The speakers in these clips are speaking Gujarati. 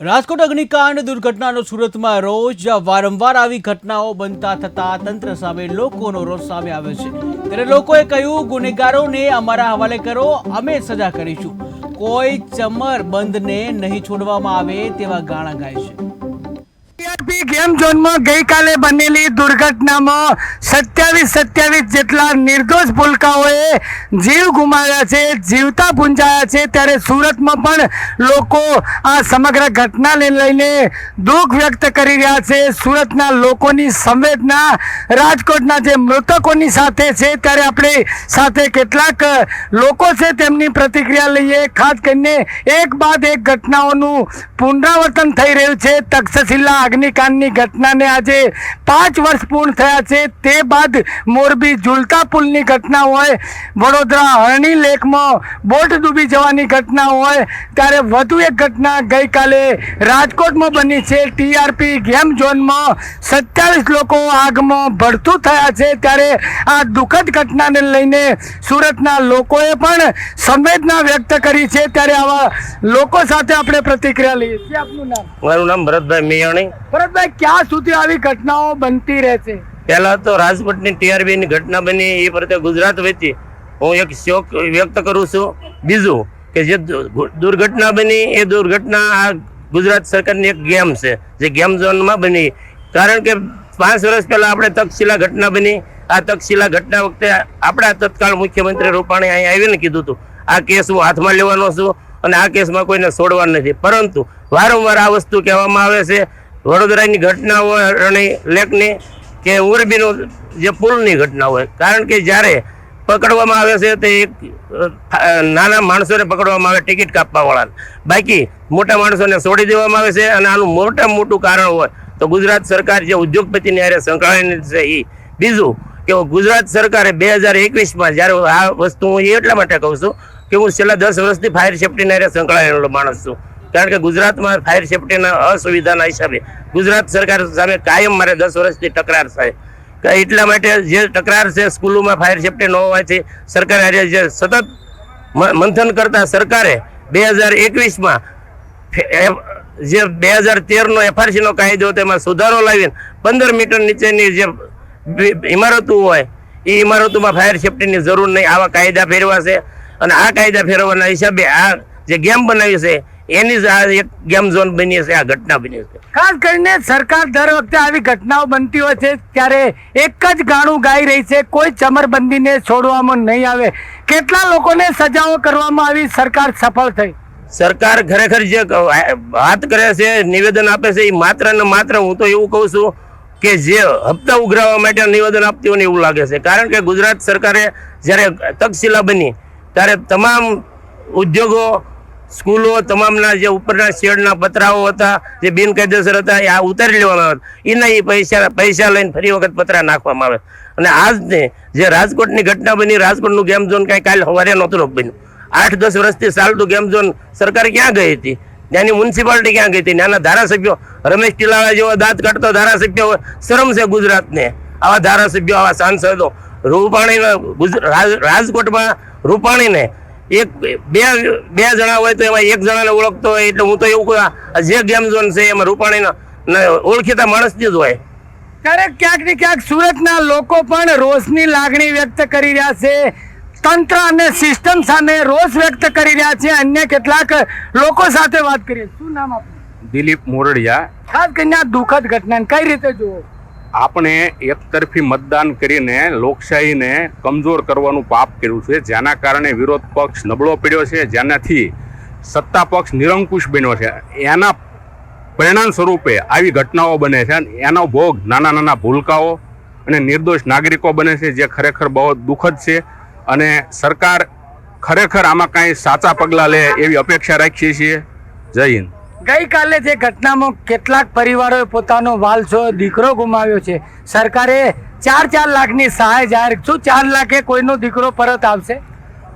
રાજકોટ અગ્નિકાંડ દુર્ઘટનાનો સુરતમાં રોજ વારંવાર આવી ઘટનાઓ બનતા થતા તંત્ર સામે લોકોનો રોષ સામે આવ્યો છે। ત્યારે લોકોએ કહ્યું, ગુનેગારોને અમારા હવાલે કરો, અમે સજા કરીશું। કોઈ ચમરબંધને નહીં છોડવામાં આવે તેવા ગાળા ગાય છે। ટીઆરપી ગેમ ઝોનમાં ગઈકાલે બનેલી દુર્ઘટનામાં 27 જેટલા નિર્દોષ ભૂલકાઓએ જીવ ગુમાવ્યા છે, જીવતા પૂંજાયા છે। ત્યારે સુરતમાં પણ લોકો આ સમગ્ર ઘટનાને લઈને દુઃખ વ્યક્ત કરી રહ્યા છે। સુરતના લોકોની સંવેદના રાજકોટના જે મૃતકોની સાથે છે, ત્યારે આપણે સાથે કેટલાક લોકો છે તેમની પ્રતિક્રિયા લઈએ। ખાસ કરીને એક બાદ એક ઘટનાઓનું પુનરાવર્તન થઈ રહ્યું છે। તક્ષશિલા અગ્નિકાંડની ઘટનાને આજે 5 વર્ષ પૂર્ણ થયા છે। તે બાદ મોરબી ઝુલતા પુલની ઘટના હોય, વડોદરા હરણી લેકમાં બોટ ડૂબી જવાની ઘટના હોય, ત્યારે વધુ એક ઘટના ગઈકાલે રાજકોટમાં બની છે। ટીઆરપી ગેમ ઝોનમાં 27 લોકો આગમાં ભડથું થયા છે। ત્યારે આ દુઃખદ ઘટનાને લઈને સુરતના લોકોએ પણ સંવેદના વ્યક્ત કરી છે। ત્યારે આવા લોકો સાથે આપણે પ્રતિક્રિયા લઈએ છીએ। આપનું નામ? મારું નામ ભરતભાઈ મિયાણી। ભરતભાઈ, ક્યાં સુધી આવી ઘટનાઓ બનતી રહેશે? પહેલા તો રાજકોટની ટીઆરબીની ઘટના બની એ પ્રત્યે ગુજરાત વતી હું એક શોક વ્યક્ત કરું છું। બીજું કે જે દુર્ઘટના બની એ દુર્ઘટના આ ગુજરાત સરકારની એક ગેમ છે, જે ગેમ ઝોનમાં બની। કારણ કે 5 વર્ષ પહેલા આપણે તક્ષશિલા ઘટના બની। આ તક્ષશિલા ઘટના વખતે આપણા તત્કાળ મુખ્યમંત્રી રૂપાણી અહીં આવીને કીધું હતું, આ કેસ હું હાથમાં લેવાનો છું અને આ કેસમાં કોઈને છોડવાનું નથી। પરંતુ વારંવાર આ વસ્તુ કહેવામાં આવે છે। વડોદરાની ઘટના હોય, રણી લેકની કે મોરબીનું જે પુલની ઘટના હોય, કારણ કે જ્યારે પકડવામાં આવે છે તે એક નાના માણસોને પકડવામાં આવે, ટિકિટ કાપવાવાળાને, બાકી મોટા માણસોને છોડી દેવામાં આવે છે। અને આનું મોટું કારણ હોય તો ગુજરાત સરકાર જે ઉદ્યોગપતિની હારે સંકળાયેલી છે એ। બીજું કે ગુજરાત સરકારે 2021માં જ્યારે આ વસ્તુ હું એટલા માટે કહું છું કે હું છેલ્લા 10 વર્ષથી ફાયર સેફ્ટીના હારે સંકળાયેલો માણસ છું। કારણ કે ગુજરાતમાં ફાયર સેફ્ટીના અસુવિધાના હિસાબે ગુજરાત સરકાર સામે કાયમ મારે 10 વર્ષથી તકરાર થાય। એટલા માટે જે તકરાર છે સ્કૂલોમાં ફાયર સેફ્ટી ન હોવાથી સરકાર જે સતત મંથન કરતા સરકારે 2021માં જે 2013નો એફઆરસીનો કાયદો તેમાં સુધારો લાવીને 15 મીટર નીચેની જે ઇમારતો હોય એ ઇમારતોમાં ફાયર સેફ્ટીની જરૂર નહીં, આવા કાયદા ફેરવા છે। અને આ કાયદા ફેરવવાના હિસાબે આ જે ગેમ બનાવી છે એની જ આ એક ગેમ ઝોન બની છે, આ ઘટના બની છે। ખાસ કરીને સરકાર દર વખતે આવી ઘટનાઓ બનતી હોય છે ત્યારે એક જ ગાણું ગાઈ રહી છે, કોઈ ચમરબંધીને છોડવામાં નહીં આવે। કેટલા લોકોને સજાઓ કરવામાં આવી, સરકાર સફળ થઈ? સરકાર ખરેખર જે વાત કરે છે, નિવેદન આપે છે, એ માત્ર ને માત્ર હું તો એવું કહું છું કે જે હપ્તા ઉઘરાવવા માટે નિવેદન આપતી હોય એવું લાગે છે। કારણ કે ગુજરાત સરકારે જ્યારે તક્ષશિલા બની ત્યારે તમામ ઉદ્યોગો, સ્કૂલો, તમામના જે ઉપરના શેડના પતરાઓ હતા જે બિનકાયદેસર હતા એ આ ઉતારી લેવામાં આવે, એના એ પૈસા લઈને ફરી વખત પતરા નાખવામાં આવે। અને આજને જે રાજકોટની ઘટના બની, રાજકોટનું ગેમ ઝોન કાંઈ કાલે સવારે નહોતું બન્યું। 8-10 વર્ષથી ચાલતું ગેમ ઝોન સરકાર ક્યાં ગઈ હતી? ત્યાંની મ્યુનિસિપાલિટી ક્યાં ગઈ હતી? ત્યાંના ધારાસભ્યો, રમેશ ટીલાળા જેવા દાંત કાઢતો ધારાસભ્યો હોય, શરમ છે ગુજરાતને। આવા ધારાસભ્યો, આવા સાંસદો, રૂપાણીના રાજકોટમાં રૂપાણીને બે જણા હોય તો એમાં એક જણાને ઓળખતો હોય, એટલે હું તો એવું કહું જે ગેમ ઝોન છે એમાં રૂપાણીના ઓળખીતા માણસથી જ હોય। ત્યારે ક્યાંક ને ક્યાંક સુરતના લોકો પણ રોષની લાગણી વ્યક્ત કરી રહ્યા છે, તંત્ર અને સિસ્ટમ સામે રોષ વ્યક્ત કરી રહ્યા છે। અન્ય કેટલાક લોકો સાથે વાત કરીએ। શું નામ આપનું? દિલીપ મોરડિયા। ખાસ કરીને આ દુઃખદ ઘટનાને કઈ રીતે જુઓ? આપણે એકતરફી મતદાન કરીને લોકશાહીને કમજોર કરવાનું પાપ કર્યું છે, જેના કારણે વિરોધ પક્ષ નબળો પડ્યો છે, જેનાથી સત્તા પક્ષ નિરંકુશ બન્યો છે। એના પરિણામ સ્વરૂપે આવી ઘટનાઓ બને છે। એનો ભોગ નાના ભૂલકાઓ અને નિર્દોષ નાગરિકો બને છે, જે ખરેખર બહુ દુઃખદ છે। અને સરકાર ખરેખર આમાં કાંઈ સાચા પગલાં લે એવી અપેક્ષા રાખીએ છીએ। જય હિન્દ। ગઈકાલે જે ઘટનામાં કેટલાક પરિવારોએ પોતાનો વાલસો દીકરો ગુમાવ્યો છે, સરકારે 4 લાખની સહાય જાહેર, શું 4 લાખે કોઈનો દીકરો પરત આવશે?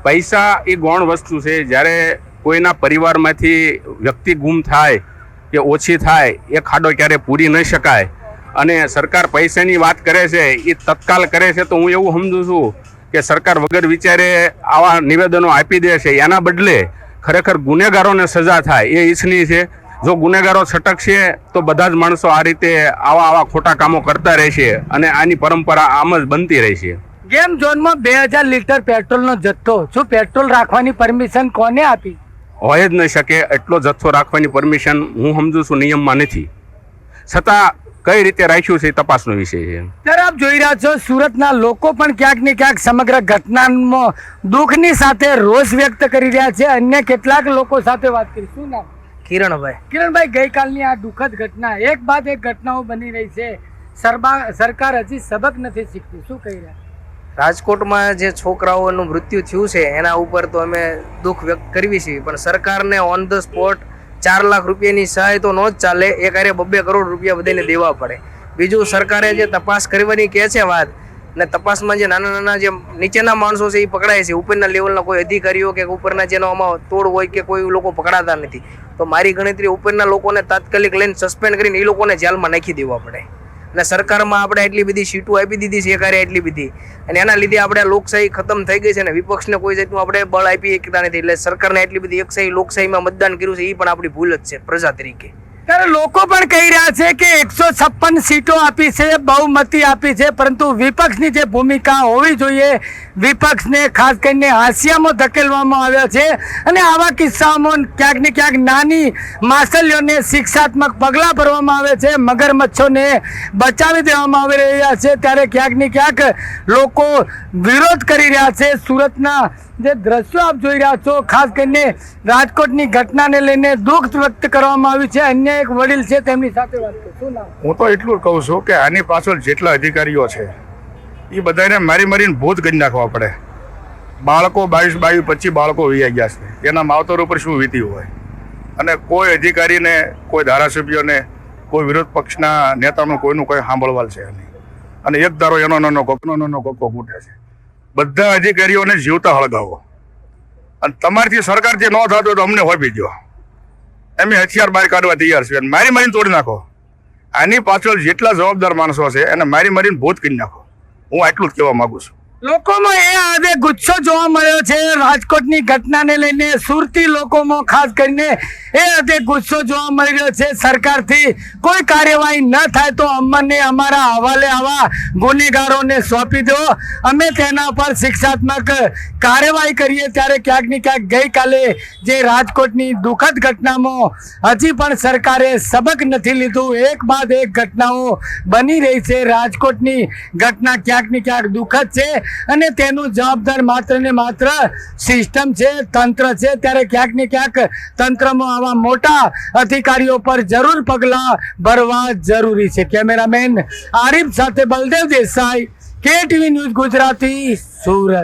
પૈસા એ ગૌણ વસ્તુ છે। જ્યારે કોઈના પરિવારમાંથી વ્યક્તિ ગુમ થાય કે ઓછી થાય એ ખાડો ક્યારે પૂરી નહીં શકાય। અને સરકાર પૈસાની વાત કરે છે એ તત્કાલ કરે છે, તો હું એવું સમજું છું કે સરકાર વગર વિચારે આવા નિવેદનો આપી દે છે। એના બદલે ખરેખર ગુનેગારોને સજા થાય એ ઈચ્છનીય છે। જો ગુનેગારો છટકશે તો બધા જ માણસો આ રીતે આવા ખોટા કામો કરતા રહેશે અને આની પરંપરા આમ જ બનતી રહેશે. ગેમ ઝોનમાં 2000 લીટર પેટ્રોલનો જથ્થો, શું પેટ્રોલ રાખવાની પરમિશન કોને આપી? હોય જ નહીં શકે. એટલો જથ્થો રાખવાની પરમિશન હું સમજુ છું નિયમમાં નથી, છતાં કઈ રીતે રાખ્યું છે એ તપાસનો વિષય છે. ત્યારે આપ જોઈ રહ્યા છો સુરતના લોકો પણ ક્યાંક ને ક્યાંક સમગ્ર ઘટનામાં દુઃખની સાથે રોષ વ્યક્ત કરી રહ્યા છે. અન્ય કેટલાક લોકો સાથે વાત કરી. શું નામ? કિરણભાઈ, ગઈકાલની આ દુઃખદ ઘટના, એક બાદ એક ઘટનાઓ બની રહી છે, સરકાર હજી સબક નથી શીખતી, શું કહી રહ્યા? રાજકોટમાં જે છોકરાઓનું મૃત્યુ થયું છે એના ઉપર તો અમે દુઃખ વ્યક્ત કરવી છીએ, પણ સરકારને ઓન ધ સ્પોટ 4 લાખ રૂપિયાની સહાય તો ન જ ચાલે, એ કાર્ય 2 કરોડ રૂપિયા બધાને દેવા પડે. બીજું, સરકારે જે તપાસ કરવાની કહે છે વાત, ને તપાસમાં જે નાના નાના જે નીચેના માણસો છે એ પકડાય છે, ઉપરના લેવલના કોઈ અધિકારીઓ કે ઉપરના જેનો આમાં તોડ હોય કે કોઈ લોકો પકડાતા નથી. તો મારી ગણતરી ઉપરના લોકોને તાત્કાલિક લઈને સસ્પેન્ડ કરીને એ લોકોને જેલમાં નાખી દેવા પડે. અને સરકારમાં આપણે એટલી બધી સીટો આપી દીધી છે, એ કાર્ય એટલી બધી, અને એના લીધે આપણે લોકશાહી ખતમ થઈ ગઈ છે ને વિપક્ષને કોઈ જાતનું આપણે બળ આપી શકતા નથી. એટલે સરકારને એટલી બધી એકશાહી લોકશાહીમાં મતદાન કર્યું છે એ પણ આપણી ભૂલ જ છે પ્રજા તરીકે. ત્યારે લોકો પણ કહી રહ્યા છે કે 156 સીટો આપી છે, બહુમતી આપી છે, પરંતુ વિપક્ષની જે ભૂમિકા હોવી જોઈએ, વિપક્ષને ખાસ કરીને હાંસિયામાં ધકેલવામાં આવ્યા છે. અને આવા કિસ્સાઓમાં ક્યાંક ને ક્યાંક નાની માછલીઓને શિક્ષાત્મક પગલાં ભરવામાં આવે છે, મગરમચ્છોને બચાવી દેવામાં આવી રહ્યા છે. ત્યારે ક્યાંક ને ક્યાંક લોકો વિરોધ કરી રહ્યા છે. સુરતના જે દ્રશ્યો આપ જોઈ રહ્યા છો, ખાસ કરીને રાજકોટની ઘટનાને લઈને દુઃખ વ્યક્ત કરવામાં આવ્યું છે. અન્ય એક વડીલ છે, તેમની સાથે વાત કરો. શું નામ? હું તો એટલું કહું છું કે આની પાછળ જેટલા અધિકારીઓ છે એ બધાને મારીને ભૂત કરી નાખવા પડે. બાળકો 22, 25 બાળકો વહી ગયા છે, એના માવતર ઉપર શું વીત્યું હોય, અને કોઈ અધિકારીને, કોઈ ધારાસભ્યોને, કોઈ વિરોધ પક્ષના નેતાનું કોઈનું કોઈ સાંભળવાલ છે નહીં. અને એક ધારો એનો નાનો કોકો ફૂટે છે. બધા અધિકારીઓને જીવતા હળગાવો, અને તમારથી સરકાર જે ન થતું હોય તો અમને હોપી દો. અમે હથિયાર બહાર કાઢવા તૈયાર છે, મારીને તોડી નાખો. આની પાછળ જેટલા જવાબદાર માણસો છે એને મારીને ભૂત કરી નાખો. હું આટલું જ કહેવા માંગુ છું. લોકોમાં એ આજે ગુસ્સો જોવા મળ્યો છે રાજકોટની ઘટનાને લઈને. સુરતી લોકોમાં ખાસ કરીને એ આજે ગુસ્સો જોવા મળી રહ્યો છે. સરકારથી કોઈ કાર્યવાહી ન થાય તો અમને અમારા હવાલે આવા ગુનેગારોને સોંપી દો, અમે તેના પર શિક્ષાત્મક કાર્યવાહી કરીએ. ત્યારે ક્યાંક ને ક્યાંક ગઈકાલે જે રાજકોટની દુઃખદ ઘટનામાં હજી પણ સરકારે સબક નથી લીધું. એક બાદ એક ઘટનાઓ બની રહી છે. રાજકોટની ઘટના ક્યાંક ને ક્યાંક દુઃખદ છે, અને તેનું જવાબદાર માત્ર ને માત્ર સિસ્ટમ છે, તંત્ર છે. ત્યારે ક્યાંક ને ક્યાંક તંત્રમાં આવા મોટા અધિકારીઓ પર જરૂર પગલાં ભરવા જરૂરી છે. કેમેરામેન આરિફ સાથે બલદેવ દેસાઈ, KTV ન્યૂઝ ગુજરાતી, સુરત.